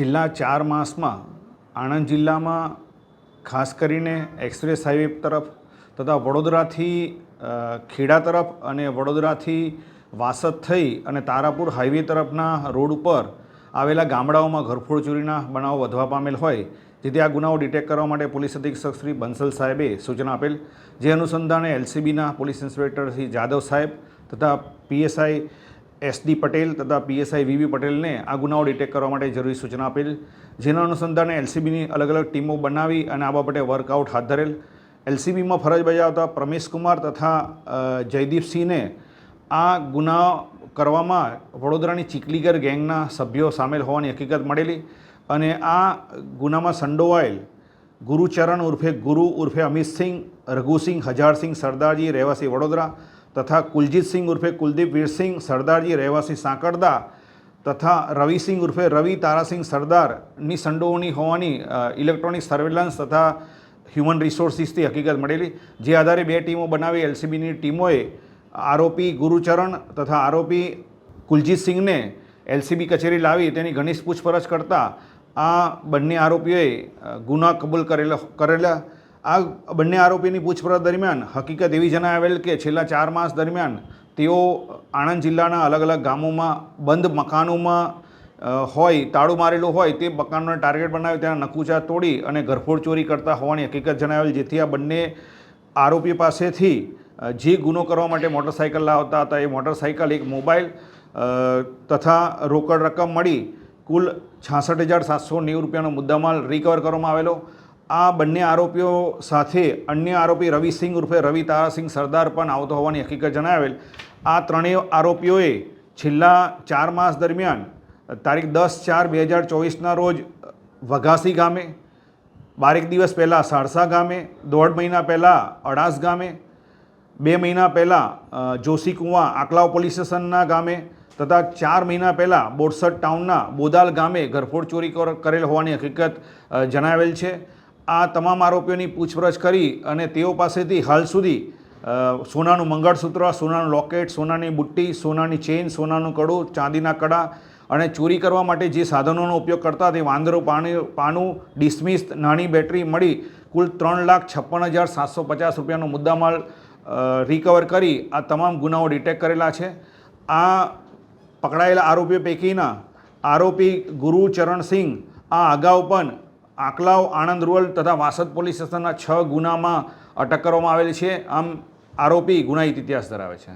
છેલ્લા 4 માસમાં આણંદ જિલ્લામાં ખાસ કરીને એક્સપ્રેસ હાઈવે તરફ તથા વડોદરાથી ખેડા તરફ અને વડોદરાથી વાસદ થઈ અને તારાપુર હાઈવે તરફના રોડ ઉપર આવેલા ગામડાઓમાં ઘરફોડ ચોરીના બનાવો વધવા પામેલ હોય, જેથી આ ગુનાઓ ડિટેક્ટ કરવા માટે પોલીસ અધિક્ષક શ્રી બંસલ સાહેબે સૂચના આપેલ, જે અનુસંધાને એલસીબીના પોલીસ ઇન્સ્પેક્ટર શ્રી જાદવ સાહેબ તથા પીએસઆઈ SD પટેલ તથા પીએસઆઈ VV પટેલને આ ગુનાઓ ડિટેક્ટ કરવા માટે જરૂરી સૂચના આપેલ, જેના અનુસંધાને એલસીબીની અલગ અલગ ટીમો બનાવી અને આ બાબતે વર્કઆઉટ હાથ ધરેલ. એલસીબીમાં ફરજ બજાવતા પ્રમેશકુમાર તથા જયદીપસિંહને આ ગુના કરવામાં વડોદરાની ચીકલીગર ગેંગના સભ્યો સામેલ હોવાની હકીકત મળેલી અને આ ગુનામાં સંડોવાયેલ ગુરુચરણ ઉર્ફે ગુરુ ઉર્ફે અમિતસિંહ, રઘુસિંહ હજારસિંહ સરદારજી રહેવાસી વડોદરા તથા કુલજીતસિંહ ઉર્ફે કુલદીપ વીરસિંહ સરદારજી રહેવાસી સાંકળદા તથા રવિસિંહ ઉર્ફે રવિ તારાસિંહ સરદારની સંડોવણી હોવાની ઇલેક્ટ્રોનિક સર્વેલન્સ તથા હ્યુમન રિસોર્સિસથી હકીકત મળેલી, જે આધારે 2 ટીમો બનાવી એલસીબીની ટીમોએ આરોપી ગુરુચરણ તથા આરોપી કુલજીતસિંહને એલસીબી કચેરી લાવી તેની ઘનિષ્ઠ પૂછપરછ કરતાં આ બંને આરોપીઓએ ગુના કબૂલ કરેલા. આ બંને આરોપીની પૂછપરછ દરમિયાન હકીકત એવી જણાવેલ કે છેલ્લા 4 માસ દરમિયાન તેઓ આણંદ જિલ્લાના અલગ અલગ ગામોમાં બંધ મકાનોમાં હોય, તાળું મારેલું હોય તે મકાનોને ટાર્ગેટ બનાવી તેના નકુચા તોડી અને ઘરફોડ ચોરી કરતા હોવાની હકીકત જણાવેલ, જેથી આ બંને આરોપી પાસેથી જે ગુનો કરવા માટે મોટરસાઇકલ લાવતા હતા એ મોટરસાઇકલ, એક મોબાઈલ તથા રોકડ રકમ મળી કુલ 66,790 રૂપિયાનો મુદ્દામાલ રિકવર કરવામાં આવેલો. આ બંને આરોપીઓ સાથે અન્ય આરોપી રવિસિંહ ઉર્ફે રવિ તારાસિંહ સરદાર પણ આવતો હોવાની હકીકત જણાવેલ. આ ત્રણેય આરોપીઓએ છેલ્લા 4 માસ દરમિયાન તારીખ 10/4/2024ના રોજ વઘાસી ગામે, 12 દિવસ પહેલાં સારસા ગામે, 1.5 મહિના પહેલાં અડાસ ગામે, 2 મહિના પહેલાં જોશી કુંવા આકલાવ પોલીસ સ્ટેશનના ગામે તથા 4 મહિના પહેલાં બોરસદ ટાઉનના બોદાલ ગામે ઘરફોડ ચોરી કરેલ હોવાની હકીકત જણાવેલ છે. આ તમામ આરોપીઓની પૂછપરછ કરી અને તેઓ પાસેથી હાલ સુધી સોનાનું મંગળસૂત્ર, સોનાનું લોકેટ, સોનાની બુટ્ટી, સોનાની ચેઇન, સોનાનું કડું, ચાંદીના કડા અને ચોરી કરવા માટે જે સાધનોનો ઉપયોગ કરતા તે વાંદરો પાનું, ડિસમિસ, નાની બેટરી મળી કુલ 3,56,750 રૂપિયાનો મુદ્દામાલ રિકવર કરી આ તમામ ગુનાઓ ડિટેક્ટ કરેલા છે. આ પકડાયેલા આરોપીઓ પૈકીના આરોપી ગુરુચરણસિંહ આ અગાઉ પણ આકલાવ, આણંદ રૂરલ તથા વાસદ પોલીસ સ્ટેશનના 6 ગુનામાં અટક કરવામાં આવેલી છે. આમ આરોપી ગુનાહિત ઇતિહાસ ધરાવે છે.